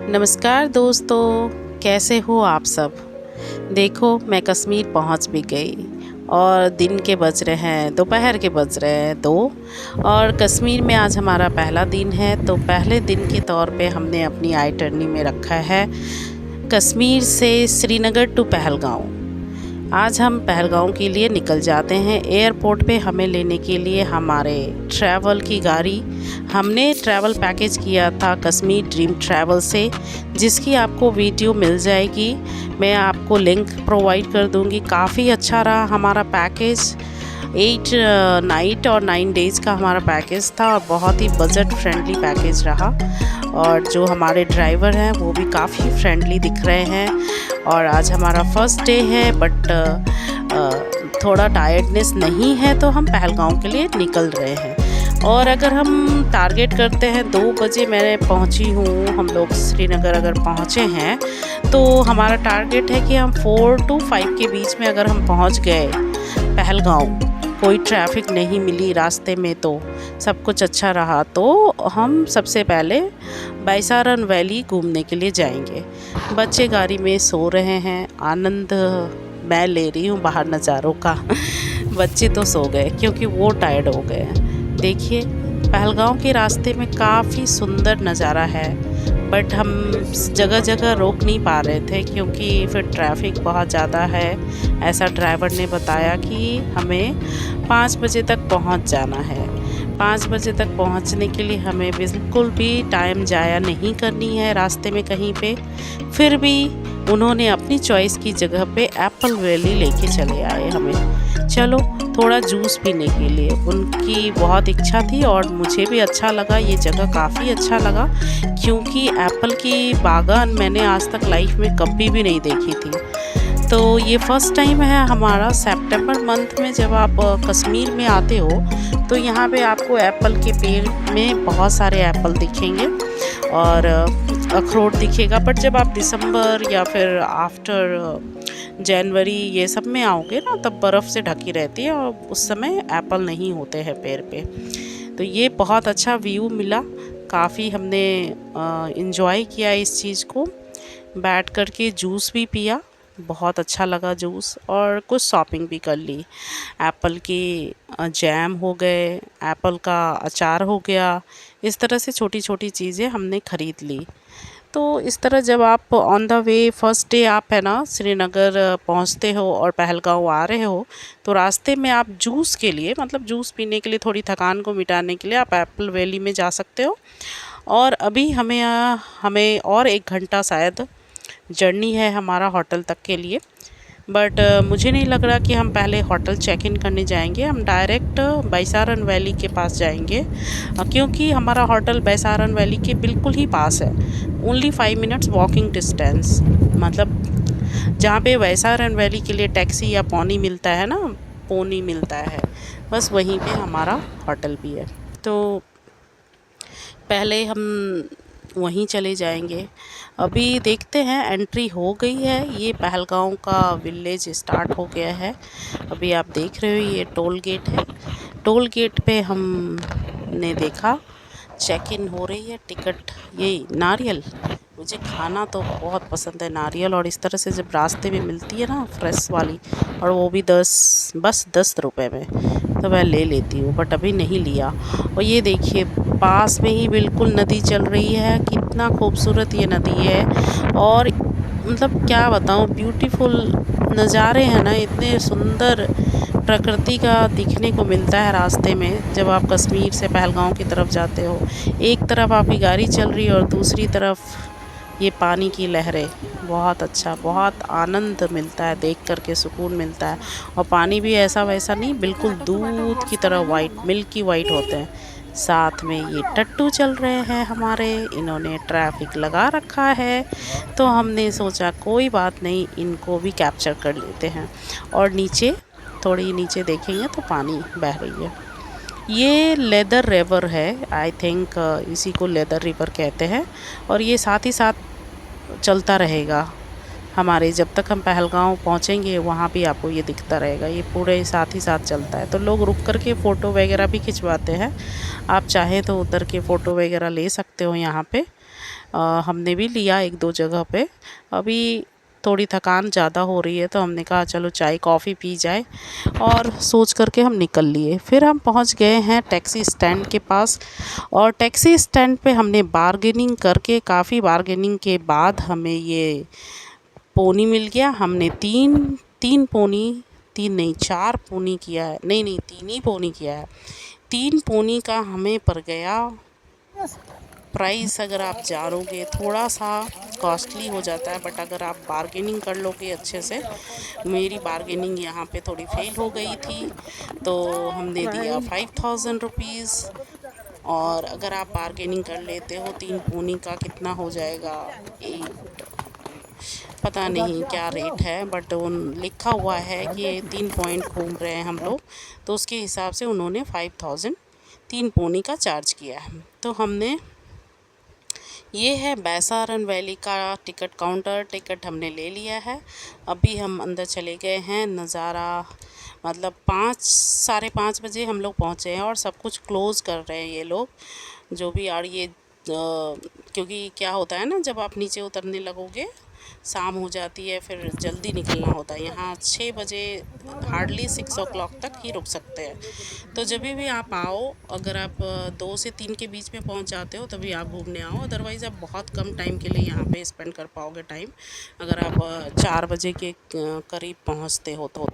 नमस्कार दोस्तों, कैसे हो आप सब। देखो मैं कश्मीर पहुंच भी गई और दिन के बज रहे हैं, दोपहर के बज रहे हैं 2 और कश्मीर में आज हमारा पहला दिन है। तो पहले दिन के तौर पे हमने अपनी आइटरनी में रखा है कश्मीर से श्रीनगर टू पहलगाँव। आज हम पहलगाँव के लिए निकल जाते हैं। एयरपोर्ट पे हमें लेने के लिए हमारे ट्रैवल की गाड़ी, हमने ट्रैवल पैकेज किया था कश्मीर ड्रीम ट्रैवल से, जिसकी आपको वीडियो मिल जाएगी। मैं आपको लिंक प्रोवाइड कर दूंगी। काफ़ी अच्छा रहा हमारा पैकेज। 8 नाइट और 9 डेज़ का हमारा पैकेज था और बहुत ही बजट फ्रेंडली पैकेज रहा। और जो हमारे ड्राइवर हैं वो भी काफ़ी फ्रेंडली दिख रहे हैं। और आज हमारा फर्स्ट डे है, बट थोड़ा टायर्डनेस नहीं है, तो हम पहलगाँव के लिए निकल रहे हैं। और अगर हम टारगेट करते हैं 2 बजे मैं पहुंची हूँ, हम लोग श्रीनगर अगर पहुँचे हैं तो हमारा टारगेट है कि हम 4 to 5 के बीच में अगर हम पहुँच गए पहलगाँव, कोई ट्रैफिक नहीं मिली रास्ते में, तो सब कुछ अच्छा रहा, तो हम सबसे पहले बैसारन वैली घूमने के लिए जाएंगे। बच्चे गाड़ी में सो रहे हैं, आनंद मैं ले रही हूँ बाहर नज़ारों का। बच्चे तो सो गए क्योंकि वो टायर्ड हो गए हैं। देखिए पहलगाँव के रास्ते में काफ़ी सुंदर नज़ारा है, बट हम जगह जगह रोक नहीं पा रहे थे क्योंकि फिर ट्रैफिक बहुत ज़्यादा है। ऐसा ड्राइवर ने बताया कि हमें 5 बजे तक पहुंच जाना है। 5 बजे तक पहुंचने के लिए हमें बिल्कुल भी टाइम ज़ाया नहीं करनी है रास्ते में कहीं पे। फिर भी उन्होंने अपनी चॉइस की जगह पे एप्पल वैली लेके चले आए हमें। चलो थोड़ा जूस पीने के लिए, उनकी बहुत इच्छा थी और मुझे भी अच्छा लगा। ये जगह काफ़ी अच्छा लगा क्योंकि एप्पल की बागान मैंने आज तक लाइफ में कभी भी नहीं देखी थी। तो ये फर्स्ट टाइम है हमारा। सितंबर मंथ में जब आप कश्मीर में आते हो तो यहाँ पे आपको एप्पल के पेड़ में बहुत सारे एप्पल दिखेंगे और अखरोट दिखेगा। बट जब आप दिसंबर या फिर आफ्टर जनवरी ये सब में आओगे ना, तब बर्फ़ से ढकी रहती है और उस समय एप्पल नहीं होते हैं पेड़ पे। तो ये बहुत अच्छा व्यू मिला, काफ़ी हमने इंजॉय किया इस चीज़ को। बैठ कर के जूस भी पिया, बहुत अच्छा लगा जूस, और कुछ शॉपिंग भी कर ली। एप्पल की जैम हो गए, एप्पल का अचार हो गया, इस तरह से छोटी छोटी चीज़ें हमने ख़रीद ली। तो इस तरह जब आप on the way first day आप है ना श्रीनगर पहुंचते हो और पहलगाँव आ रहे हो, तो रास्ते में आप जूस के लिए, मतलब जूस पीने के लिए, थोड़ी थकान को मिटाने के लिए आप एप्पल वैली में जा सकते हो। और अभी हमें और 1 घंटा शायद जर्नी है हमारा होटल तक के लिए। बट मुझे नहीं लग रहा कि हम पहले होटल चेक इन करने जाएंगे, हम डायरेक्ट बैसारन वैली के पास जाएंगे क्योंकि हमारा होटल बैसारन वैली के बिल्कुल ही पास है। ओनली 5 मिनट्स वॉकिंग डिस्टेंस, मतलब जहाँ पे बैसारन वैली के लिए टैक्सी या पोनी मिलता है ना, पोनी मिलता है, बस वहीं पे हमारा होटल भी है। तो पहले हम वहीं चले जाएंगे। अभी देखते हैं, एंट्री हो गई है, ये पहलगाँव का विलेज स्टार्ट हो गया है। अभी आप देख रहे हो ये टोल गेट है। टोल गेट पे हमने देखा चेक इन हो रही है टिकट। ये नारियल, मुझे खाना तो बहुत पसंद है नारियल, और इस तरह से जब रास्ते में मिलती है ना फ्रेश वाली, और वो भी बस 10 रुपए में, तो मैं ले लेती हूँ, बट अभी नहीं लिया। और ये देखिए पास में ही बिल्कुल नदी चल रही है, कितना खूबसूरत ये नदी है। और मतलब क्या बताऊँ, ब्यूटीफुल नज़ारे हैं ना, इतने सुंदर प्रकृति का दिखने को मिलता है रास्ते में जब आप कश्मीर से पहलगाँव की तरफ जाते हो। एक तरफ आपकी गाड़ी चल रही है और दूसरी तरफ ये पानी की लहरें। बहुत अच्छा, बहुत आनंद मिलता है, देख कर के सुकून मिलता है। और पानी भी ऐसा वैसा नहीं, बिल्कुल दूध की तरह वाइट, मिल्की वाइट होते हैं। साथ में ये टट्टू चल रहे हैं हमारे, इन्होंने ट्रैफिक लगा रखा है, तो हमने सोचा कोई बात नहीं, इनको भी कैप्चर कर लेते हैं। और नीचे, थोड़ी नीचे देखेंगे तो पानी बह रही है। ये लेदर रिवर है, आई थिंक इसी को लेदर रिवर कहते हैं। और ये साथ ही साथ चलता रहेगा हमारे, जब तक हम पहलगाँव पहुँचेंगे वहाँ भी आपको ये दिखता रहेगा। ये पूरे साथ ही साथ चलता है, तो लोग रुक कर के फ़ोटो वगैरह भी खिंचवाते हैं। आप चाहें तो उतर के फ़ोटो वगैरह ले सकते हो यहाँ पे। हमने भी लिया एक दो जगह पे। अभी थोड़ी थकान ज़्यादा हो रही है तो हमने कहा चलो चाय कॉफ़ी पी जाए, और सोच करके हम निकल लिए। फिर हम पहुंच गए हैं टैक्सी स्टैंड के पास, और टैक्सी स्टैंड पे हमने बार्गेनिंग करके, काफ़ी बार्गेनिंग के बाद हमें ये पोनी मिल गया। हमने तीन तीन पोनी, तीन नहीं 4 पोनी किया है, नहीं नहीं 3 ही पोनी किया है। 3 पोनी का हमें पड़ गया प्राइस। अगर आप जानोगे थोड़ा सा कॉस्टली हो जाता है, बट अगर आप बार्गेनिंग कर लोगे अच्छे से, मेरी बार्गेनिंग यहाँ पे थोड़ी फेल हो गई थी, तो हमने दिया 5000 रुपीज़। और अगर आप बार्गेनिंग कर लेते हो 3 पोनी का कितना हो जाएगा, पता नहीं क्या रेट है, बट उन लिखा हुआ है कि 3 पॉइंट घूम रहे हैं हम लोग, तो उसके हिसाब से उन्होंने 5000 3 पोनी का चार्ज किया है। तो हमने, ये है बैसारन वैली का टिकट काउंटर। टिकट हमने ले लिया है। अभी हम अंदर चले गए हैं। नज़ारा मतलब 5 साढ़े 5 बजे हम लोग पहुँचे हैं, और सब कुछ क्लोज़ कर रहे हैं ये लोग जो भी। और ये क्योंकि क्या होता है ना, जब आप नीचे उतरने लगोगे शाम हो जाती है, फिर जल्दी निकलना होता है। यहाँ 6 बजे हार्डली 6 o'clock तक ही रुक सकते हैं। तो जब भी आप आओ, अगर आप 2 से 3 के बीच में पहुँच जाते हो तभी आप घूमने आओ, अदरवाइज़ आप बहुत कम टाइम के लिए यहाँ पे स्पेंड कर पाओगे टाइम, अगर आप 4 बजे के करीब पहुँचते हो तो।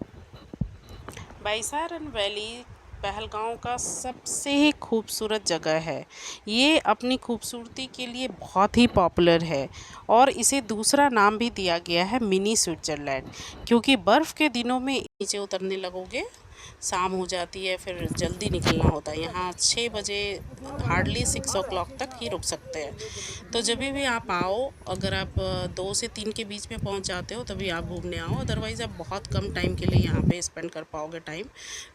बैसारन वैली पहलगांव का सबसे ही खूबसूरत जगह है। ये अपनी खूबसूरती के लिए बहुत ही पॉपुलर है, और इसे दूसरा नाम भी दिया गया है मिनी स्विट्ज़रलैंड, क्योंकि बर्फ़ के दिनों में नीचे उतरने लगोगे शाम हो जाती है, फिर जल्दी निकलना होता है। यहाँ 6 बजे हार्डली 6 o'clock तक ही रुक सकते हैं। तो जब भी आप आओ, अगर आप 2 से 3 के बीच में पहुँच जाते हो तभी आप घूमने आओ, अदरवाइज़ आप बहुत कम टाइम के लिए यहाँ पे स्पेंड कर पाओगे टाइम,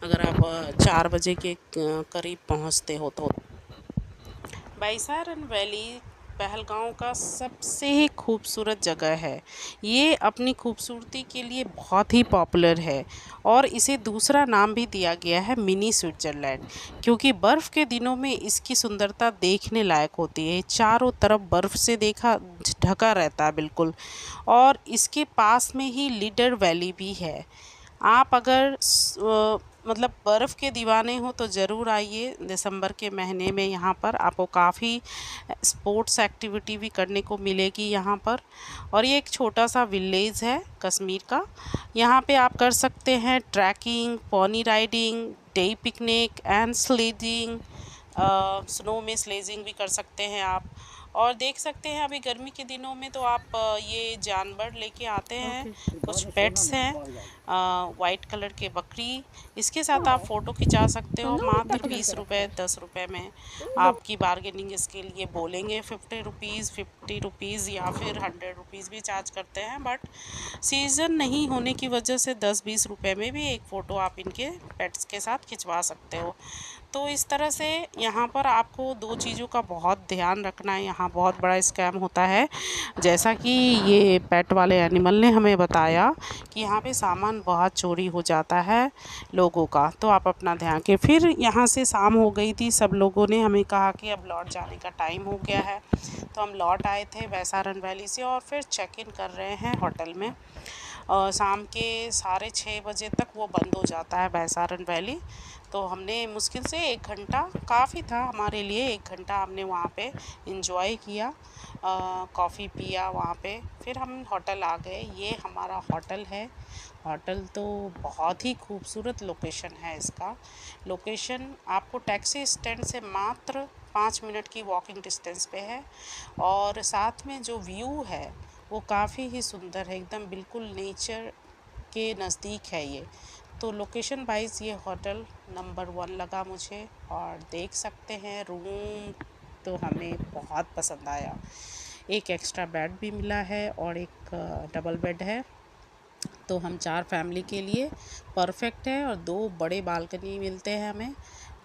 अगर आप 4 बजे के करीब पहुँचते हो तो। बैसारन वैली पहलगांव का सबसे ही खूबसूरत जगह है। ये अपनी खूबसूरती के लिए बहुत ही पॉपुलर है, और इसे दूसरा नाम भी दिया गया है मिनी स्विट्ज़रलैंड, क्योंकि बर्फ़ के दिनों में इसकी सुंदरता देखने लायक होती है। चारों तरफ बर्फ़ से ढका रहता है बिल्कुल, और इसके पास में ही लीडर वैली भी है। आप अगर मतलब बर्फ़ के दीवाने हो तो ज़रूर आइए दिसंबर के महीने में। यहाँ पर आपको काफ़ी स्पोर्ट्स एक्टिविटी भी करने को मिलेगी यहाँ पर। और ये एक छोटा सा विलेज है कश्मीर का। यहाँ पे आप कर सकते हैं trekking, pony riding, day picnic and sledding. Snow में स्लेजिंग भी कर सकते हैं आप। और देख सकते हैं अभी गर्मी के दिनों में तो आप ये जानवर लेके आते हैं, कुछ पेट्स हैं, वाइट कलर के बकरी। इसके साथ आप फ़ोटो खिंचा सकते हो मात्र 20 रुपये 10 रुपये में। आपकी बार्गेनिंग इसके लिए बोलेंगे 50 रुपीज़ या फिर 100 रुपीज़ भी चार्ज करते हैं, बट सीज़न नहीं होने की वजह से 10-20 रुपये में भी एक फ़ोटो आप इनके पेट्स के साथ खिंचवा सकते हो। तो इस तरह से यहाँ पर आपको 2 चीज़ों का बहुत ध्यान रखना है। यहाँ बहुत बड़ा स्कैम होता है, जैसा कि ये पेट वाले एनिमल ने हमें बताया कि यहाँ पे सामान बहुत चोरी हो जाता है लोगों का। तो आप अपना ध्यान के, फिर यहाँ से शाम हो गई थी, सब लोगों ने हमें कहा कि अब लौट जाने का टाइम हो गया है, तो हम लौट आए थे बैसारन वैली से, और फिर चेक इन कर रहे हैं होटल में। शाम के 6:30 बजे तक वो बंद हो जाता है बैसारन वैली। तो हमने मुश्किल से 1 घंटा, काफ़ी था हमारे लिए, 1 घंटा हमने वहाँ पे इंजॉय किया, कॉफ़ी पिया वहाँ पे। फिर हम होटल आ गए। ये हमारा होटल है। होटल तो बहुत ही खूबसूरत लोकेशन है इसका। लोकेशन आपको टैक्सी स्टैंड से मात्र 5 मिनट की वॉकिंग डिस्टेंस पे है, और साथ में जो व्यू है वो काफ़ी ही सुंदर है, एकदम बिल्कुल नेचर के नज़दीक है ये। तो लोकेशन वाइज ये होटल नंबर 1 लगा मुझे। और देख सकते हैं रूम तो हमें बहुत पसंद आया। एक एक्स्ट्रा बेड भी मिला है, और एक डबल बेड है, तो हम 4 फैमिली के लिए परफेक्ट है। और 2 बड़े बालकनी मिलते हैं हमें,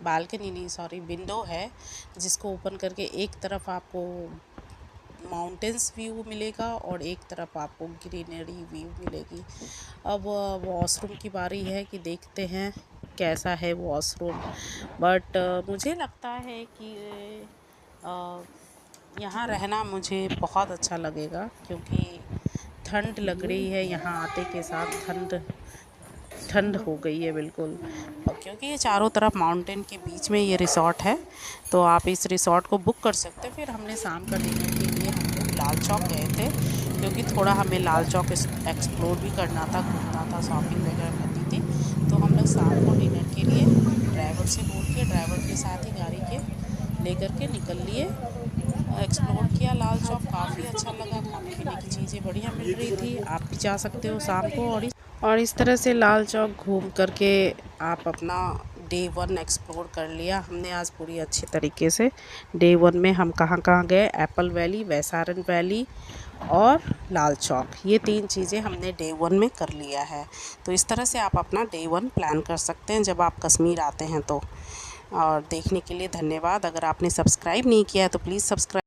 बालकनी नहीं सॉरी विंडो है, जिसको ओपन करके एक तरफ आपको माउंटेन्स व्यू मिलेगा और एक तरफ आपको ग्रीनरी व्यू मिलेगी। अब वॉशरूम की बारी है कि देखते हैं कैसा है वॉशरूम, बट मुझे लगता है कि यहाँ रहना मुझे बहुत अच्छा लगेगा क्योंकि ठंड लग रही है। यहाँ आते के साथ ठंड ठंड हो गई है बिल्कुल। और क्योंकि ये चारों तरफ माउंटेन के बीच में ये रिसॉर्ट है, तो आप इस रिसॉर्ट को बुक कर सकते हैं। फिर हमने शाम का डिनर के लिए हम लोग लाल चौक गए थे, क्योंकि थोड़ा हमें लाल चौक एक्सप्लोर भी करना था, घूमना था, शॉपिंग वगैरह करनी थी। तो हम लोग शाम को डिनर के लिए ड्राइवर से बोल के, ड्राइवर के साथ ही गाड़ी के लेकर के निकल लिए। एक्सप्लोर किया लाल चौक, काफ़ी अच्छा लगा, खाने पीने की चीज़ें बढ़िया मिल रही थी। आप भी जा सकते हो शाम को। और इस तरह से लाल चौक घूम करके आप अपना डे 1 एक्सप्लोर कर लिया हमने आज पूरी अच्छे तरीके से। डे 1 में हम कहाँ कहाँ गए, एप्पल वैली, वैसारन वैली और लाल चौक, ये 3 चीज़ें हमने डे 1 में कर लिया है। तो इस तरह से आप अपना डे 1 प्लान कर सकते हैं जब आप कश्मीर आते हैं तो। और देखने के लिए धन्यवाद। अगर आपने सब्सक्राइब नहीं किया है तो प्लीज़ सब्सक्राइब